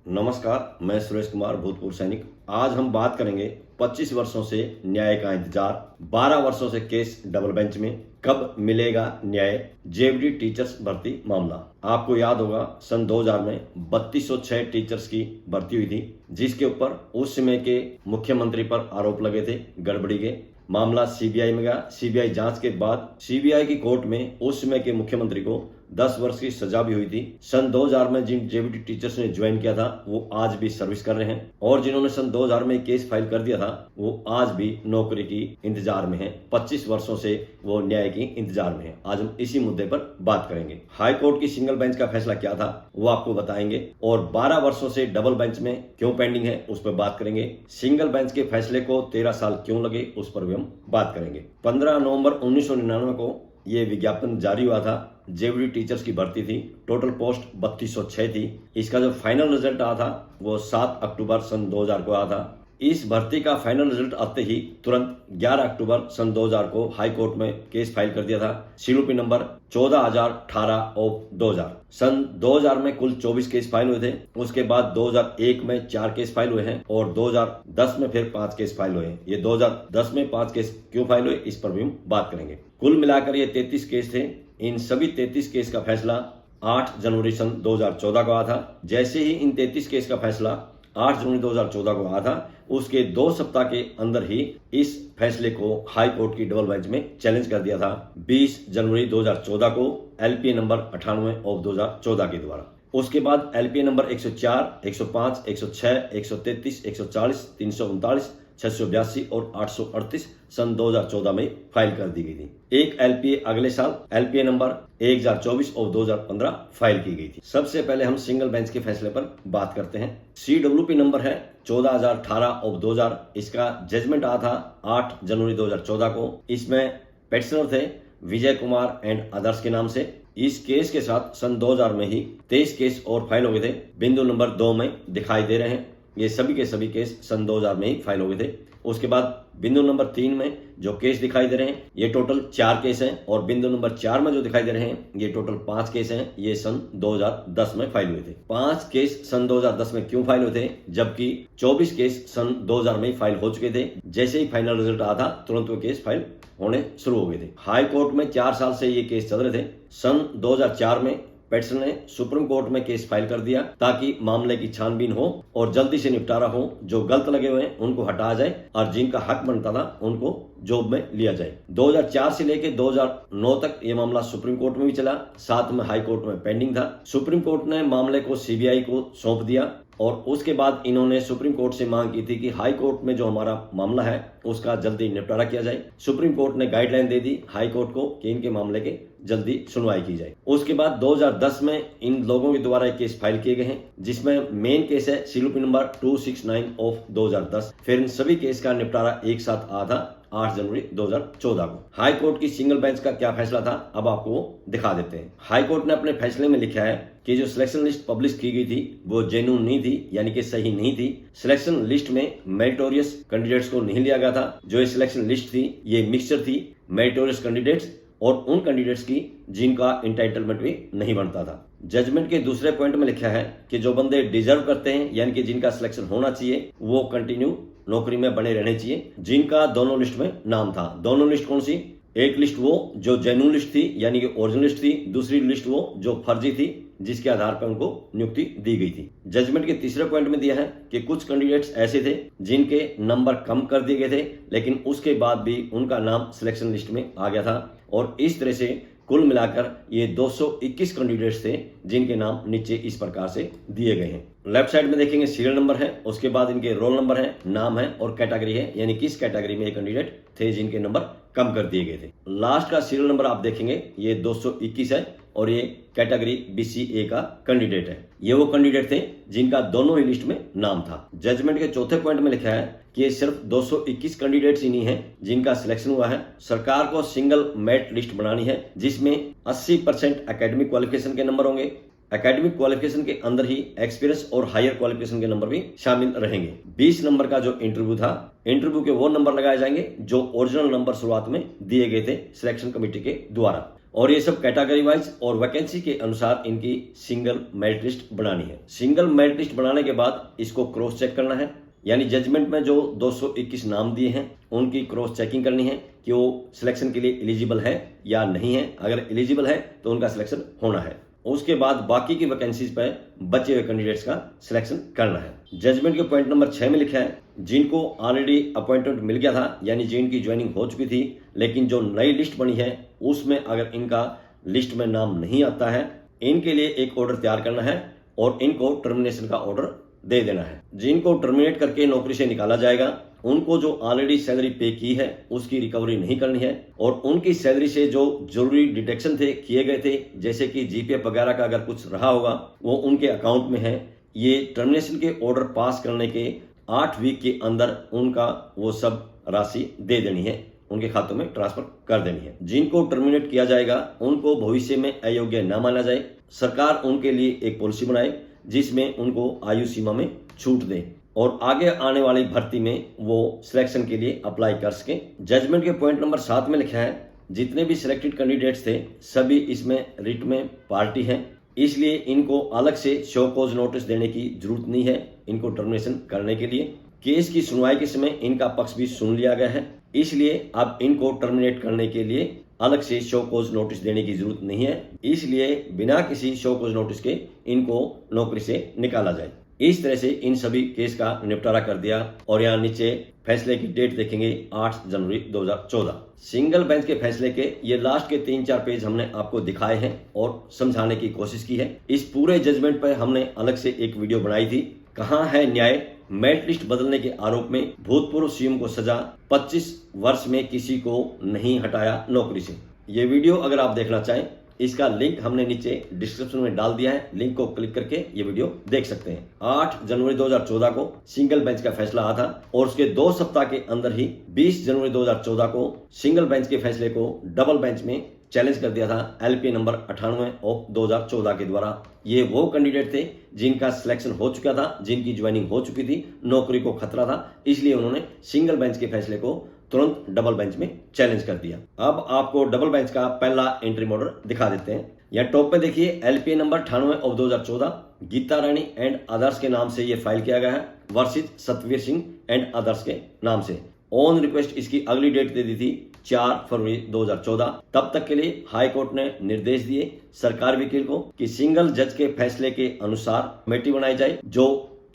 नमस्कार, मैं सुरेश कुमार, भूतपूर्व सैनिक। आज हम बात करेंगे 25 वर्षों से न्याय का इंतजार, 12 वर्षों से केस डबल बेंच में, कब मिलेगा न्याय, जेवीडी टीचर्स भर्ती मामला। आपको याद होगा सन 2000 में 3206 टीचर्स की भर्ती हुई थी, जिसके ऊपर उस समय के मुख्यमंत्री पर आरोप लगे थे गड़बड़ी के। मामला सीबीआई में गया। सीबीआई जांच के बाद सीबीआई की कोर्ट में उस समय के मुख्यमंत्री को 10 वर्ष की सजा भी हुई थी। सन 2000 में जिन जेवीडी टीचर्स ने ज्वाइन किया था वो आज भी सर्विस कर रहे हैं, और जिन्होंने सन 2000 में केस फाइल कर दिया था वो आज भी नौकरी की इंतजार में हैं। 25 वर्षों से वो न्याय की इंतजार में हैं। आज हम इसी मुद्दे पर बात करेंगे। हाई कोर्ट की सिंगल बेंच का फैसला क्या था वो आपको बताएंगे, और 12 वर्षों से डबल बेंच में क्यों पेंडिंग है उस पर बात करेंगे। सिंगल बेंच के फैसले को 13 साल क्यों लगे उस पर भी हम बात करेंगे। 15 नवंबर 1999 को ये विज्ञापन जारी हुआ था। जेवीडी टीचर्स की भर्ती थी। टोटल पोस्ट 3206 थी। इसका जो फाइनल रिजल्ट आया था वो 7 अक्टूबर सन 2000 को आया था। इस भर्ती का फाइनल रिजल्ट आते ही तुरंत 11 अक्टूबर सन 2000 को हाई कोर्ट में केस फाइल कर दिया था। CDP number 14018 of 2000। सन 2000 में कुल 24 केस फाइल हुए थे। उसके बाद 2001 में 4 केस फाइल हुए हैं और 2010 में फिर 5 केस फाइल हुए हैं। ये 2010 में 5 केस क्यों फाइल हुए इस पर भी हम बात करेंगे। कुल मिलाकर ये 33 केस थे। इन सभी 33 केस का फैसला 8 जनवरी सन 2014 को आया था। जैसे ही इन 33 केस का फैसला 8 जनवरी 2014 को आया था, उसके 2 सप्ताह के अंदर ही इस फैसले को हाई कोर्ट की डबल बेंच में चैलेंज कर दिया था 20 जनवरी 2014 को एलपीए नंबर 98 ऑफ 2014 के द्वारा। उसके बाद एलपीए नंबर 104, 105, 106, 133, 140, 339, 682 और 838 सन 2014 में फाइल कर दी गई थी। एक एलपीए अगले साल एलपीए नंबर 1024 और 2015 फाइल की गई थी। सबसे पहले हम सिंगल बेंच के फैसले पर बात करते हैं। सीडब्ल्यूपी नंबर है 14018 ऑफ 2000। इसका जजमेंट आया था 8 जनवरी 2014 को। इसमें पेटिशनर थे विजय कुमार एंड अदर्स के नाम से। इस केस के साथ सन 2000 में ही 23 केस और फाइल हो गए थे। बिंदु नंबर 2 में दिखाई दे रहे हैं। ये सभी के सभी केस सन 2000 में ही फाइल हो गए थे। उसके बाद बिंदु नंबर 3 में जो केस दिखाई दे रहे हैं ये टोटल 4 केस हैं, और बिंदु नंबर 4 में जो दिखाई दे रहे हैं ये टोटल 5 केस हैं। ये सन 2010 में फाइल हुए थे। 5 केस सन 2010 में क्यों फाइल हुए थे, जबकि 24 केस सन 2000 में फाइल हो चुके थे। जैसे ही फाइनल रिजल्ट आया था तुरंत वो केस फाइल होने शुरू हो गए थे। हाई कोर्ट में 4 साल से ये केस चल रहे थे। सन 2004 में पेटिशनर ने सुप्रीम कोर्ट में केस फाइल कर दिया ताकि मामले की छानबीन हो और जल्दी से निपटारा हो। जो गलत लगे हुए हैं उनको हटाया जाए और जिनका हक बनता था उनको जॉब में लिया जाए। 2004 से लेकर 2009 तक ये मामला सुप्रीम कोर्ट में भी चला, साथ में हाई कोर्ट में पेंडिंग था। सुप्रीम कोर्ट ने मामले को सीबीआई को सौंप दिया, और उसके बाद इन्होंने सुप्रीम कोर्ट से मांग की थी कि हाई कोर्ट में जो हमारा मामला है उसका जल्दी निपटारा किया जाए। सुप्रीम कोर्ट ने गाइडलाइन दे दी हाई कोर्ट को कि इनके मामले के जल्दी सुनवाई की जाए। उसके बाद 2010 में इन लोगों के द्वारा एक केस फाइल किए गए हैं, जिसमें मेन केस है सीडब्ल्यूपी नंबर 269 ऑफ 2010। फिर इन सभी केस का निपटारा एक साथ आया था 8 जनवरी 2014 को। हाई कोर्ट की सिंगल बेंच का क्या फैसला था अब आपको वो दिखा देते हैं। हाई कोर्ट ने अपने फैसले में लिखा है कि जो सिलेक्शन लिस्ट पब्लिश की गई थी वो जेन्युइन नहीं थी, यानी कि सही नहीं थी। सिलेक्शन लिस्ट में मेरिटोरियस कैंडिडेट्स को नहीं लिया गया था। जो ये सिलेक्शन लिस्ट थी ये मिक्सचर थी मेरिटोरियस कैंडिडेट्स और उन कैंडिडेट्स की जिनका इंटाइटलमेंट भी नहीं बनता था। जजमेंट के दूसरे पॉइंट में लिखा है कि जो बंदे डिजर्व करते हैं, यानी कि जिनका सिलेक्शन होना चाहिए, वो कंटिन्यू नौकरी में बने रहने चाहिए, जिनका दोनों लिस्ट में नाम था। दोनों लिस्ट कौन सी? एक लिस्ट वो जो जेन्युइन लिस्ट थी, यानी कि ओरिजिनल लिस्ट थी। दूसरी लिस्ट वो जो फर्जी थी, जिसके आधार पर उनको नियुक्ति दी गई थी। जजमेंट के तीसरे पॉइंट में दिया है कि कुछ कैंडिडेट्स ऐसे थे जिनके नंबर कम कर दिए गए थे, लेकिन उसके बाद भी उनका नाम सिलेक्शन लिस्ट में आ गया था, और इस तरह से कुल मिलाकर ये 221 कैंडिडेट्स थे जिनके नाम नीचे इस प्रकार से दिए गए हैं। लेफ्ट साइड में देखेंगे सीरियल नंबर है, उसके बाद इनके रोल नंबर है, नाम है और कैटेगरी है, यानी किस कैटेगरी में ये कैंडिडेट थे जिनके नंबर कम कर दिए गए थे। लास्ट का सीरियल नंबर आप देखेंगे ये 221 है, और ये कैटेगरी BCA का कैंडिडेट है। ये वो कैंडिडेट थे जिनका दोनों ही लिस्ट में नाम था। जजमेंट के चौथे पॉइंट में लिखा है कि ये सिर्फ 221 कैंडिडेट्स ही नहीं है जिनका सिलेक्शन हुआ है। सरकार को सिंगल मेरिट लिस्ट बनानी है जिसमें 80% एकेडमिक क्वालिफिकेशन के नंबर होंगे। एकेडमिक क्वालिफिकेशन के अंदर ही एक्सपीरियंस और हायर क्वालिफिकेशन के नंबर भी शामिल रहेंगे। 20 नंबर का जो इंटरव्यू था, इंटरव्यू के वो नंबर लगाए जाएंगे जो ओरिजिनल नंबर शुरुआत में दिए गए थे सिलेक्शन कमेटी के द्वारा, और ये सब कैटेगरी वाइज और वैकेंसी के अनुसार इनकी सिंगल मेरिट लिस्ट बनानी है। सिंगल मेरिट लिस्ट बनाने के बाद इसको क्रॉस चेक करना है, यानी जजमेंट में जो 221 नाम दिए हैं उनकी क्रॉस चेकिंग करनी है कि वो सिलेक्शन के लिए एलिजिबल है या नहीं है। अगर एलिजिबल है तो उनका सिलेक्शन होना है। उसके बाद बाकी की वैकेंसीज पर बचे हुए कैंडिडेट्स का सिलेक्शन करना है। जजमेंट के पॉइंट नंबर 6 में लिखा है, जिनको ऑलरेडी अपॉइंटमेंट मिल गया था, यानी जिनकी ज्वाइनिंग हो चुकी थी, लेकिन जो नई लिस्ट बनी है उसमें अगर इनका लिस्ट में नाम नहीं आता है, इनके लिए एक ऑर्डर तैयार करना है और इनको टर्मिनेशन का ऑर्डर दे देना है। जिनको टर्मिनेट करके नौकरी से निकाला जाएगा उनको जो ऑलरेडी सैलरी पे की है उसकी रिकवरी नहीं करनी है, और उनकी सैलरी से जो जरूरी डिडक्शन थे किए गए थे, जैसे कि जीपीएफ वगैरह का अगर कुछ रहा होगा वो उनके अकाउंट में है। ये टर्मिनेशन के ऑर्डर पास करने के 8 वीक के अंदर उनका वो सब राशि दे देनी है, उनके खातों में ट्रांसफर कर देनी है। जिनको टर्मिनेट किया जाएगा उनको भविष्य में अयोग्य न माना जाए। सरकार उनके लिए एक पॉलिसी बनाए जिसमें उनको आयु सीमा में छूट दे और आगे आने वाली भर्ती में वो सिलेक्शन के लिए अप्लाई कर सके। जजमेंट के पॉइंट नंबर 7 में लिखा है, जितने भी सिलेक्टेड कैंडिडेट्स थे सभी इसमें रिट में पार्टी हैं, इसलिए इनको अलग से शो कॉज नोटिस देने की जरूरत नहीं है। इनको टर्मिनेशन करने के लिए केस की सुनवाई के समय इनका पक्ष भी सुन लिया गया है, इसलिए अब इनको टर्मिनेट करने के लिए अलग से शो कॉज नोटिस देने की जरूरत नहीं है। इसलिए बिना किसी शो कॉज नोटिस के इनको नौकरी से निकाला जाए। इस तरह से इन सभी केस का निपटारा कर दिया। और यहाँ नीचे फैसले की डेट देखेंगे 8 जनवरी 2014। सिंगल बेंच के फैसले के ये लास्ट के 3-4 पेज हमने आपको दिखाए हैं और समझाने की कोशिश की है। इस पूरे जजमेंट पर हमने अलग से एक वीडियो बनाई थी, कहाँ है न्याय। मेरिट लिस्ट बदलने के आरोप में भूतपूर्व सीएम को सजा, 25 वर्ष में किसी को नहीं हटाया नौकरी से। ये वीडियो अगर आप देखना चाहें, इसका लिंक हमने नीचे डिस्क्रिप्शन में डाल दिया है, लिंक को क्लिक करके ये वीडियो देख सकते हैं। 8 जनवरी 2014 को सिंगल बेंच का फैसला आया था और उसके 2 सप्ताह के अंदर ही 20 जनवरी 2014 को सिंगल बेंच के फैसले को डबल बेंच में चैलेंज कर दिया था एलपीए नंबर 98 ऑफ 2014 के द्वारा। ये वो कैंडिडेट थे जिनका सिलेक्शन हो चुका था, जिनकी ज्वाइनिंग हो चुकी थी, नौकरी को खतरा था, इसलिए उन्होंने सिंगल बेंच के फैसले को तुरंत डबल बेंच में चैलेंज कर दिया। अब आपको डबल बेंच का पहला एंट्री ऑर्डर दिखा देते हैं। यहाँ टॉप पे देखिए, LPA number 98 of 2014 Geeta Rani and others के नाम से ये फाइल किया गया है, वर्षित सतवीर सिंह एंड अदर्स के नाम से। ऑन रिक्वेस्ट इसकी अगली डेट दे दी थी 4 फरवरी 2014। तब तक के लिए हाई कोर्ट ने निर्देश दिए सरकारी वकील को कि सिंगल जज के फैसले के अनुसार कमेटी बनाई जाए जो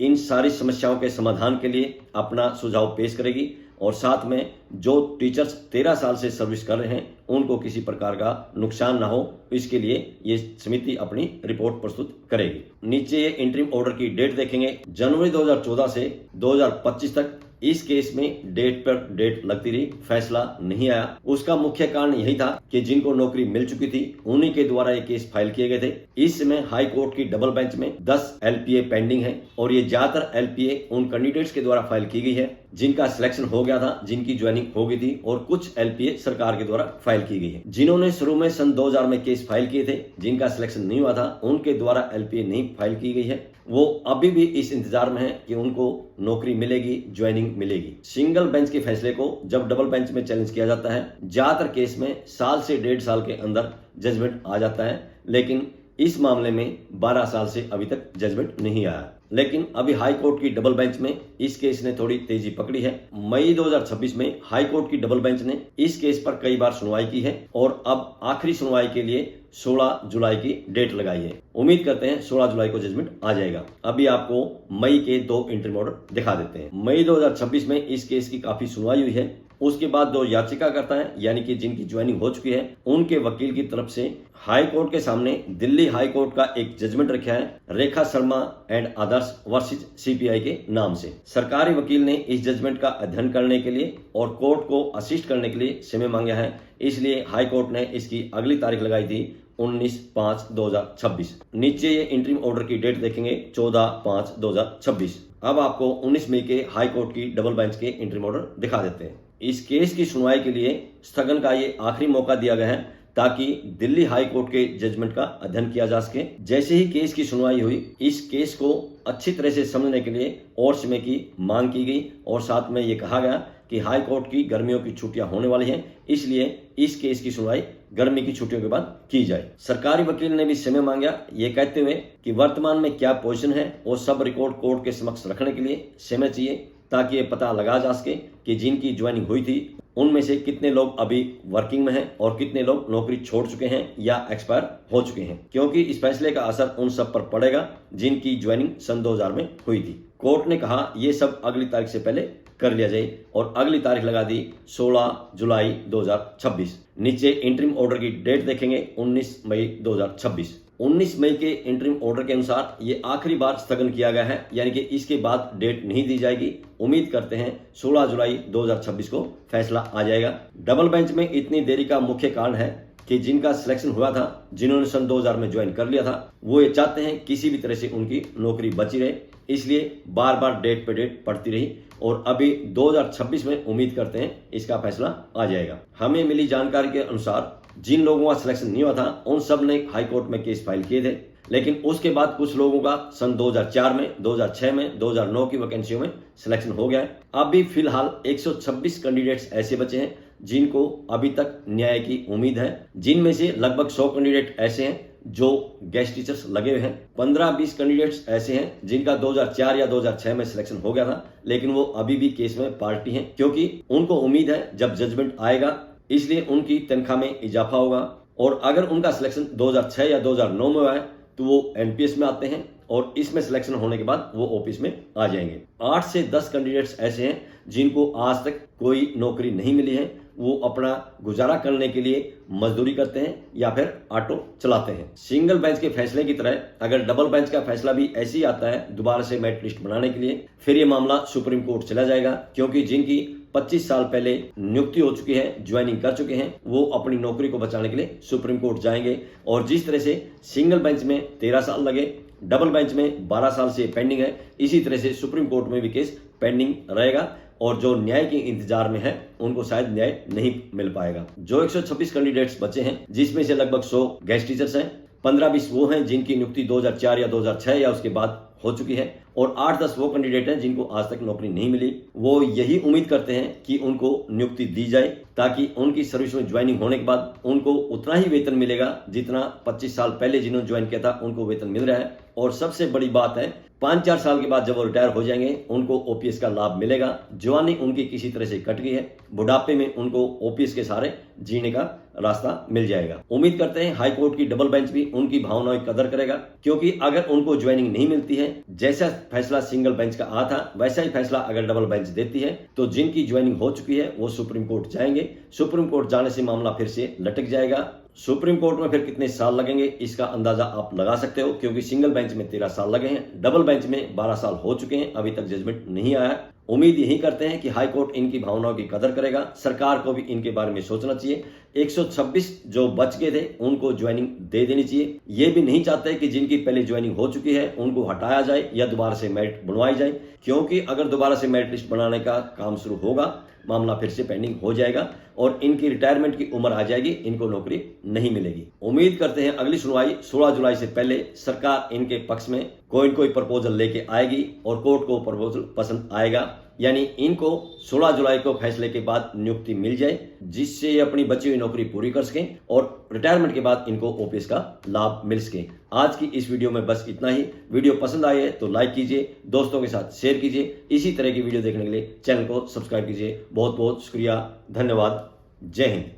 इन सारी समस्याओं के समाधान के लिए अपना सुझाव पेश करेगी, और साथ में जो टीचर्स 13 साल से सर्विस कर रहे हैं उनको किसी प्रकार का नुकसान ना हो, इसके लिए ये समिति अपनी रिपोर्ट प्रस्तुत करेगी। नीचे ये इंटरिम ऑर्डर की डेट देखेंगे, जनवरी 2014 से 2025 तक इस केस में डेट पर डेट लगती रही, फैसला नहीं आया। उसका मुख्य कारण यही था कि जिनको नौकरी मिल चुकी थी उन्हीं के द्वारा ये केस फाइल किए गए थे। इस समय हाई कोर्ट की डबल बेंच में 10 एलपीए पेंडिंग है और ये ज्यादातर एलपीए उन कैंडिडेट्स के द्वारा फाइल की गई है जिनका सिलेक्शन हो गया था, जिनकी ज्वाइनिंग हो गई थी, और कुछ एलपीए सरकार के द्वारा फाइल की गई है। जिन्होंने शुरू में सन 2000 में केस फाइल किए थे, जिनका सिलेक्शन नहीं हुआ था, उनके द्वारा एलपीए नहीं फाइल की गई है, वो अभी भी इस इंतजार में है कि उनको नौकरी मिलेगी, ज्वाइनिंग मिलेगी। सिंगल बेंच के फैसले को जब डबल बेंच में चैलेंज किया जाता है, ज्यादातर केस में साल से 1.5 साल के अंदर जजमेंट आ जाता है, लेकिन इस मामले में 12 साल से अभी तक जजमेंट नहीं आया। लेकिन अभी हाई कोर्ट की डबल बेंच में इस केस ने थोड़ी तेजी पकड़ी है। मई 2026 में हाई कोर्ट की डबल बेंच ने इस केस पर कई बार सुनवाई की है और अब आखिरी सुनवाई के लिए 16 जुलाई की डेट लगाई है। उम्मीद करते हैं 16 जुलाई को जजमेंट आ जाएगा। अभी आपको मई के 2 इंटरिम ऑर्डर दिखा देते हैं। मई 2026 में इस केस की काफी सुनवाई हुई है। उसके बाद 2 याचिकाकर्ता हैं, यानी कि जिनकी ज्वाइनिंग हो चुकी है, उनके वकील की तरफ से हाई कोर्ट के सामने दिल्ली हाई कोर्ट का एक जजमेंट रखा है, Rekha Sharma and others versus CPI के नाम से। सरकारी वकील ने इस जजमेंट का अध्ययन करने के लिए और कोर्ट को असिस्ट करने के लिए समय मांगा है, इसलिए हाई कोर्ट ने इसकी अगली तारीख लगाई थी 19/5/2026। नीचे ये इंटरिम ऑर्डर की डेट देखेंगे 14/5/2026। अब आपको 19 मई के हाई कोर्ट की डबल बेंच के इंटरिम ऑर्डर दिखा देते हैं। इस केस की सुनवाई के लिए स्थगन का ये आखिरी मौका दिया गया है ताकि दिल्ली हाई कोर्ट के जजमेंट का अध्ययन किया जा सके। जैसे ही केस की सुनवाई हुई, इस केस को अच्छी तरह से समझने के लिए और समय की मांग की गई और साथ में ये कहा गया कि हाई कोर्ट की गर्मियों की छुट्टियां होने वाली हैं, इसलिए इस केस की सुनवाई गर्मी की छुट्टियों के बाद की जाए। सरकारी वकील ने भी समय मांगा, ये कहते हुए कि वर्तमान में क्या पोजीशन है वो सब रिकॉर्ड कोर्ट के समक्ष रखने के लिए समय चाहिए, ताकि ये पता लगा जा सके कि जिनकी ज्वाइनिंग हुई थी उनमें से कितने लोग अभी वर्किंग में हैं और कितने लोग नौकरी छोड़ चुके हैं या एक्सपायर हो चुके हैं, क्योंकि इस फैसले का असर उन सब पर पड़ेगा जिनकी ज्वाइनिंग सन 2000 में हुई थी। कोर्ट ने कहा ये सब अगली तारीख से पहले कर लिया जाए और अगली तारीख लगा दी 16 जुलाई 2026। नीचे इंटरिम ऑर्डर की डेट देखेंगे 19 मई 2026। 19 मई के इंटरिम ऑर्डर के अनुसार ये आखिरी बार स्थगन किया गया है, यानी कि इसके बाद डेट नहीं दी जाएगी। उम्मीद करते हैं 16 जुलाई 2026 को फैसला आ जाएगा। डबल बेंच में इतनी देरी का मुख्य कारण है कि जिनका सिलेक्शन हुआ था, जिन्होंने सन 2000 में ज्वाइन कर लिया था, वो ये चाहते हैं किसी भी तरह से उनकी नौकरी बची रहे, इसलिए बार बार डेट पे डेट पड़ती रही और अभी 2026 में उम्मीद करते हैं इसका फैसला आ जाएगा। हमें मिली जानकारी के अनुसार जिन लोगों का सिलेक्शन नहीं हुआ था उन सब ने हाई कोर्ट में केस फाइल किए थे, लेकिन उसके बाद कुछ लोगों का सन 2004 में, 2006 में, 2009 की वैकेंसियों में सिलेक्शन हो गया है। अभी फिलहाल 126 कैंडिडेट्स ऐसे बचे हैं जिनको अभी तक न्याय की उम्मीद है, जिनमें से लगभग 100 कैंडिडेट ऐसे हैं जो गेस्ट टीचर्स लगे हुए हैं। 15-20 कैंडिडेट्स ऐसे हैं जिनका 2004 या 2006 में सिलेक्शन हो गया था, लेकिन वो अभी भी केस में पार्टी हैं, क्योंकि उनको उम्मीद है जब जजमेंट आएगा इसलिए उनकी तनख्वाह में इजाफा होगा। और अगर उनका सिलेक्शन 2006 या 2009 में हुआ है तो वो एनपीएस में आते हैं और इसमें सिलेक्शन होने के बाद वो ओपीएस में आ जाएंगे। 8 से 10 कैंडिडेट्स ऐसे हैं जिनको आज तक कोई नौकरी नहीं मिली है, वो अपना गुजारा करने के लिए मजदूरी करते हैं या फिर ऑटो चलाते हैं। सिंगल बेंच के फैसले की तरह अगर डबल बेंच का फैसला भी ऐसे ही आता है दोबारा से मेरिट लिस्ट बनाने के लिए, फिर ये मामला सुप्रीम कोर्ट चला जाएगा, क्योंकि जिनकी 25 साल पहले नियुक्ति हो चुकी है, ज्वाइनिंग कर चुके हैं, वो अपनी नौकरी को बचाने के लिए सुप्रीम कोर्ट जाएंगे। और जिस तरह से सिंगल बेंच में 13 साल लगे, डबल बेंच में 12 साल से पेंडिंग है, इसी तरह से सुप्रीम कोर्ट में भी केस पेंडिंग रहेगा और जो न्याय के इंतजार में है उनको शायद न्याय नहीं मिल पाएगा। जो 126 कैंडिडेट्स बचे हैं जिसमें से लगभग 100 गेस्ट टीचर्स हैं, 15-20 वो हैं जिनकी नियुक्ति 2004 या 2006 या उसके बाद हो चुकी है और 8-10 वो कैंडिडेट हैं जिनको आज तक नौकरी नहीं मिली। वो यही उम्मीद करते हैं कि उनको नियुक्ति दी जाए ताकि उनकी सर्विस में ज्वाइनिंग होने के बाद उनको उतना ही वेतन मिलेगा जितना 25 साल पहले जिन्होंने ज्वाइन किया था उनको वेतन मिल रहा है। और सबसे बड़ी बात है 5-4 साल के बाद जब वो रिटायर हो जाएंगे उनको ओपीएस का लाभ मिलेगा। जवानी उनकी किसी तरह से कट गई है, बुढ़ापे में उनको ओपीएस के सहारे जीने का रास्ता मिल जाएगा। उम्मीद करते हैं हाई कोर्ट की डबल बेंच भी उनकी भावनाओं की कदर करेगा, क्योंकि अगर उनको ज्वाइनिंग नहीं मिलती है, जैसा फैसला सिंगल बेंच का आ था वैसा ही फैसला अगर डबल बेंच देती है, तो जिनकी ज्वाइनिंग हो चुकी है वो सुप्रीम कोर्ट जाएंगे। सुप्रीम कोर्ट जाने से मामला फिर से लटक जाएगा। सुप्रीम कोर्ट में फिर कितने साल लगेंगे इसका अंदाजा आप लगा सकते हो, क्योंकि सिंगल बेंच में 13 साल लगे हैं, डबल बेंच में 12 साल हो चुके हैं, अभी तक जजमेंट नहीं आया। उम्मीद यही करते हैं कि हाई कोर्ट इनकी भावनाओं की कदर करेगा। सरकार को भी इनके बारे में सोचना चाहिए। 126 जो बच गए थे उनको ज्वाइनिंग दे देनी चाहिए। ये भी नहीं चाहते कि जिनकी पहले ज्वाइनिंग हो चुकी है उनको हटाया जाए या दोबारा से मेरिट बनवाई जाए, क्योंकि अगर दोबारा से मेरिट लिस्ट बनाने का काम शुरू होगा मामला फिर से पेंडिंग हो जाएगा और इनकी रिटायरमेंट की उम्र आ जाएगी, इनको नौकरी नहीं मिलेगी। उम्मीद करते हैं अगली सुनवाई 16 जुलाई से पहले सरकार इनके पक्ष में कोई न कोई प्रपोजल लेके आएगी और कोर्ट को प्रपोजल पसंद आएगा, यानी इनको 16 जुलाई को फैसले के बाद नियुक्ति मिल जाए जिससे ये अपनी बची हुई नौकरी पूरी कर सकें और रिटायरमेंट के बाद इनको ओपीएस का लाभ मिल सके। आज की इस वीडियो में बस इतना ही। वीडियो पसंद आए तो लाइक कीजिए, दोस्तों के साथ शेयर कीजिए। इसी तरह की वीडियो देखने के लिए चैनल को सब्सक्राइब कीजिए। बहुत बहुत शुक्रिया, धन्यवाद, जय हिंद।